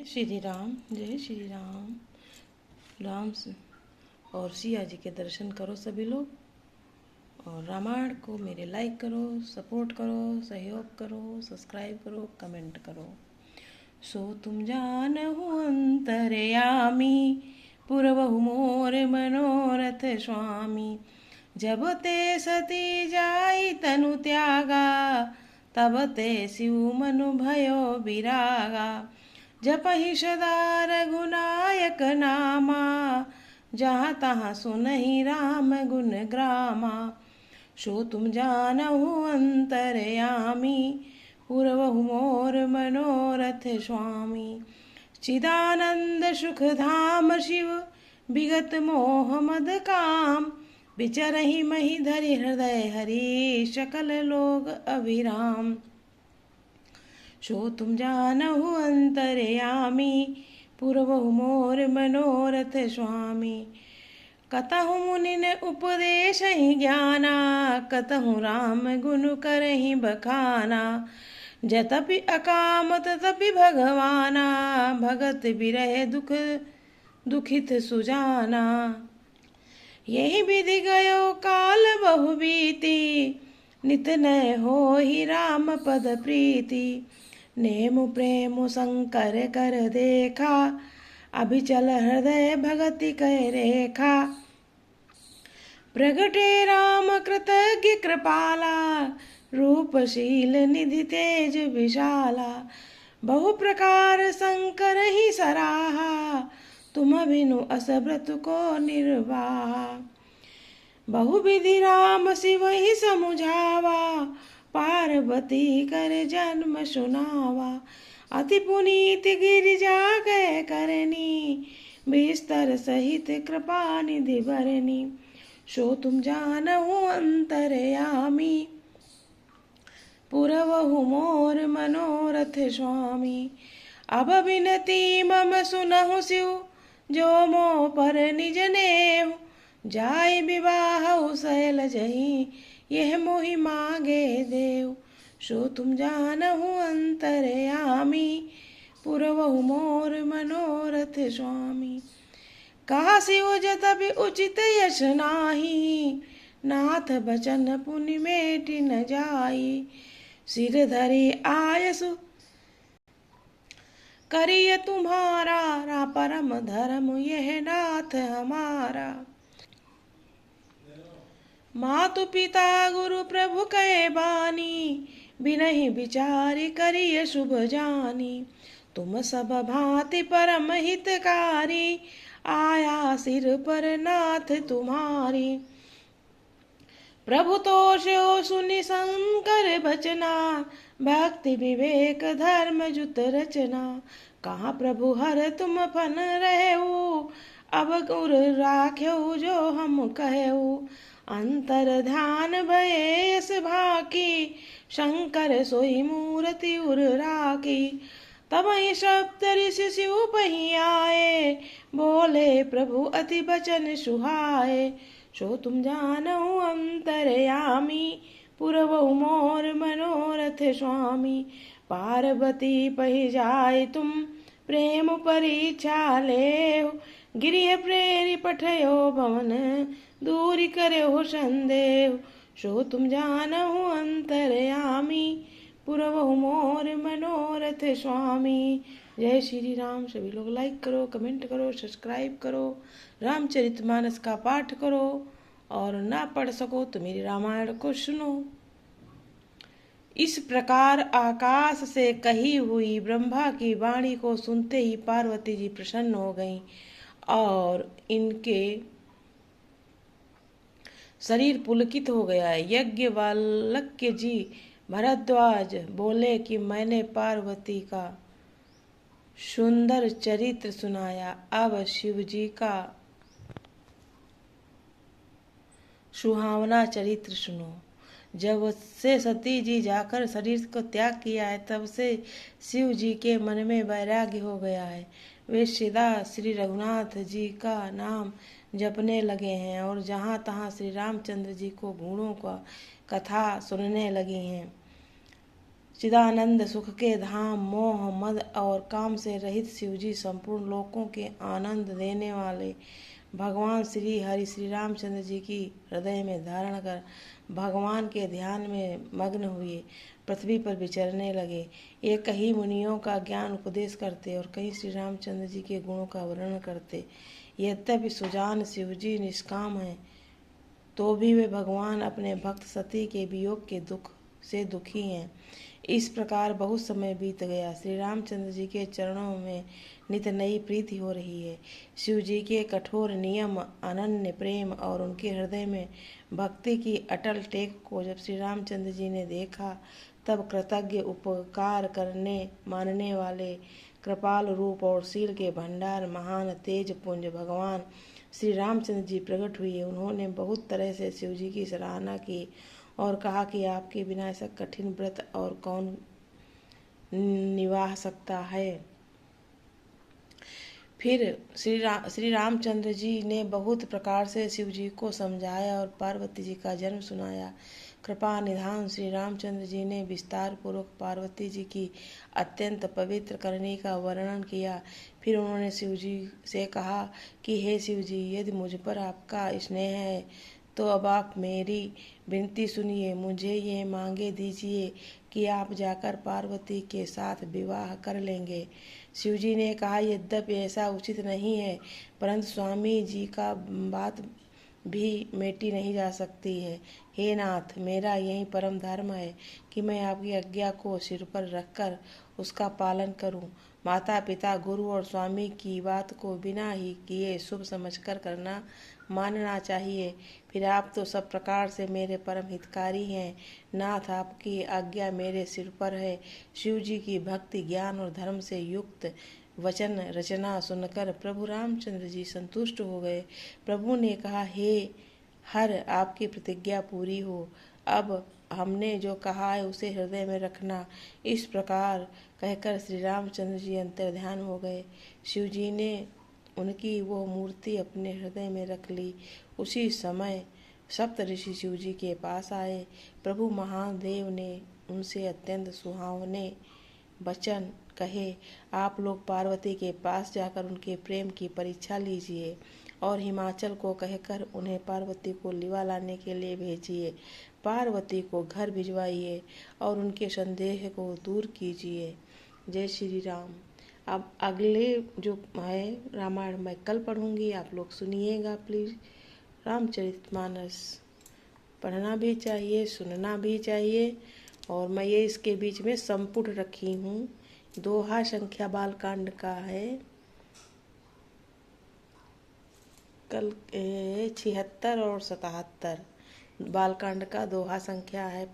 श्री राम, जय श्री राम। और सिया जी के दर्शन करो सभी लोग, और रामायण को मेरे लाइक करो, सपोर्ट करो, सहयोग करो, सब्सक्राइब करो, कमेंट करो। सो तुम जानहु अंतर्यामी, पुरवहु मोर मनोरथ स्वामी। जब ते सती जाई तनु त्यागा, तब ते शिव मनु भयो विरागा। जपहि सदा रघुनायक नामा, जहाँ तहाँ सुनहि राम गुण ग्रामा। सो तुम जानहु अंतर्यामी, पुरवहु मोर मनोरथ स्वामी। चिदानंद सुख धाम शिव, विगत मोह मद काम। विचरहि मही धरि हृदय हरि, सकल लोग अभिराम। सो तुम जानहु अंतर्यामी, पुरवहु मोर मनोरथ स्वामी। कतहु मुनि ने उपदेश ही ज्ञाना, कतहु राम गुण करहि बखाना। जतपि अकाम ततपि भगवाना, भगत बिरह दुखित सुजाना। यही विधि गयो काल बहु बीती, नित नय होहि राम पद प्रीति। नेमु प्रेम शंकर कर देखा, अभिचल हृदय भगति कह रेखा। प्रगटे राम कृतज्ञ कृपाला, रूपशील निधि तेज विशाला। बहु प्रकार शंकर ही सराहा, तुम बिनु अस व्रत को निर्वाहा। बहु विधि राम शिव ही समुझावा, पार्वती कर जन्म सुनावा। अति पुनीत गिरिजा गए करनी, बिस्तर सहित कृपा निधि भरनी। सो तुम जानहु अंतर्यामी, पुरवहु मोर मनोरथ स्वामी। अब बिनती मम सुनहु शिव, जो मोह पर निज नेहु। जाय विवाह शैल जही, यह मोहि मांगे देव। सो तुम जानहु अंतर्यामी, पुरवहु मोर मनोरथ स्वामी। कहा शिव जतपि उचित यश नाही, नाथ बचन पुनि मेटि न जाई। सिर धरि आयसु करिय तुम्हारा, परम धर्म यह नाथ हमारा। मातु पिता गुरु प्रभु कहे बानी, बिनहि विचारि करिय शुभ जानी। तुम सब भांति परम हितकारी, आया सिर पर नाथ तुम्हारी। प्रभु तो स्यो सुनि शंकर बचना, भक्ति विवेक धर्म जुत रचना। कहाँ प्रभु हर तुम फन रहेऊ, अब गुर राख्यो जो हम कहेऊ। अंतर ध्यान भये यस भाकी, शंकर सोई मूर्ति उर राखी। तब ही सप्त ऋषि शिव पही आए, बोले प्रभु अति बचन सुहाए। सो तुम जानहु अंतर्यामी, पुरवहु मोर मनोरथ स्वामी। पार्वती पही जाय तुम, प्रेम परीक्षा लेहु। गिरिह प्रेरि पठयो भवन, दूरी करयो संदेह। सो तुम जानहु अंतर्यामी, पुरवहु मोर मनोरथ स्वामी। जय श्री राम। सभी लोग लाइक करो, कमेंट करो, सब्सक्राइब करो, रामचरितमानस का पाठ करो, और ना पढ़ सको तो मेरी रामायण को सुनो। इस प्रकार आकाश से कही हुई ब्रह्मा की वाणी को सुनते ही पार्वती जी प्रसन्न हो गईं, और इनके शरीर पुलकित हो गया। यज्ञवल्क्य जी भरद्वाज बोले कि मैंने पार्वती का सुंदर चरित्र सुनाया, अब शिव जी का सुहावना चरित्र सुनो। जब से सती जी जाकर शरीर को त्याग किया है, तब से शिव जी के मन में वैराग्य हो गया है। वे सदा श्री रघुनाथ जी का नाम जपने लगे हैं, और जहाँ तहाँ श्री रामचंद्र जी को गुणों का कथा सुनने लगी हैं। चिदानंद सुख के धाम, मोह मद और काम से रहित शिवजी संपूर्ण लोकों के आनंद देने वाले भगवान श्री हरि श्री रामचंद्र जी की हृदय में धारण कर भगवान के ध्यान में मग्न हुए पृथ्वी पर विचरने लगे। एक कहीं मुनियों का ज्ञान उपदेश करते और कहीं श्री रामचंद्र जी के गुणों का वर्णन करते। यद्यपि सुजान शिवजी निष्काम हैं, तो भी वे भगवान अपने भक्त सती के वियोग के दुख से दुखी हैं। इस प्रकार बहुत समय बीत गया। श्री रामचंद्र जी के चरणों में नित नई प्रीति हो रही है। शिव जी के कठोर नियम, अनन्य प्रेम और उनके हृदय में भक्ति की अटल टेक को जब श्री रामचंद्र जी ने देखा, तब कृतज्ञ, उपकार करने मानने वाले, कृपाल रूप और शील के भंडार, महान तेज पुंज भगवान श्री रामचंद्र जी प्रकट हुए। उन्होंने बहुत तरह से शिव जी की सराहना की और कहा कि आपके बिना ऐसा कठिन व्रत और कौन निभा सकता है। फिर श्री रामचंद्र जी ने बहुत प्रकार से शिव जी को समझाया और पार्वती जी का जन्म सुनाया। कृपा निधान श्री रामचंद्र जी ने विस्तार पूर्वक पार्वती जी की अत्यंत पवित्र करनी का वर्णन किया। फिर उन्होंने शिव जी से कहा कि हे शिव जी, यदि मुझ पर आपका स्नेह है तो अब आप मेरी विनती सुनिए। मुझे ये मांगे दीजिए कि आप जाकर पार्वती के साथ विवाह कर लेंगे। शिवजी ने कहा, यद्यपि ऐसा उचित नहीं है, परंतु स्वामी जी का बात भी मेटी नहीं जा सकती है। हे नाथ, मेरा यही परम धर्म है कि मैं आपकी आज्ञा को सिर पर रखकर उसका पालन करूं। माता पिता, गुरु और स्वामी की बात को बिना ही किए शुभ समझकर करना मानना चाहिए। फिर आप तो सब प्रकार से मेरे परम हितकारी हैं। नाथ, आपकी आज्ञा मेरे सिर पर है। शिव जी की भक्ति, ज्ञान और धर्म से युक्त वचन रचना सुनकर प्रभु रामचंद्र जी संतुष्ट हो गए। प्रभु ने कहा, हे हर, आपकी प्रतिज्ञा पूरी हो। अब हमने जो कहा है उसे हृदय में रखना। इस प्रकार कहकर श्री रामचंद्र जी अंतर्ध्यान हो गए। शिव जी ने उनकी वो मूर्ति अपने हृदय में रख ली। उसी समय सप्त ऋषि शिव जी के पास आए। प्रभु महादेव ने उनसे अत्यंत सुहावने वचन कहे, आप लोग पार्वती के पास जाकर उनके प्रेम की परीक्षा लीजिए और हिमाचल को कहकर उन्हें पार्वती को लिवा लाने के लिए भेजिए। पार्वती को घर भिजवाइए और उनके संदेह को दूर कीजिए। जय श्री राम। अब अगले जो है रामायण मैं कल पढ़ूंगी, आप लोग सुनिएगा प्लीज़। रामचरितमानस पढ़ना भी चाहिए, सुनना भी चाहिए। और मैं ये इसके बीच में संपुट रखी हूँ। दोहा संख्या बालकांड का है कल 76 और 77। बालकांड का दोहा संख्या है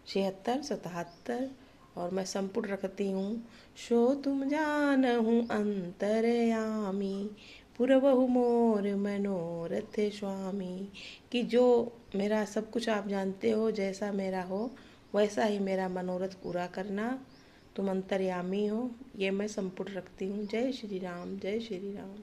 76, 77 और मैं संपुट रखती हूँ। सो तुम जानहु अंतरयामी, पुरवहु मोर मनोरथ स्वामी। कि जो मेरा सब कुछ आप जानते हो, जैसा मेरा हो वैसा ही मेरा मनोरथ पूरा करना। तुम अंतर्यामी हो। ये मैं संपुट रखती हूँ। जय श्री राम, जय श्री राम।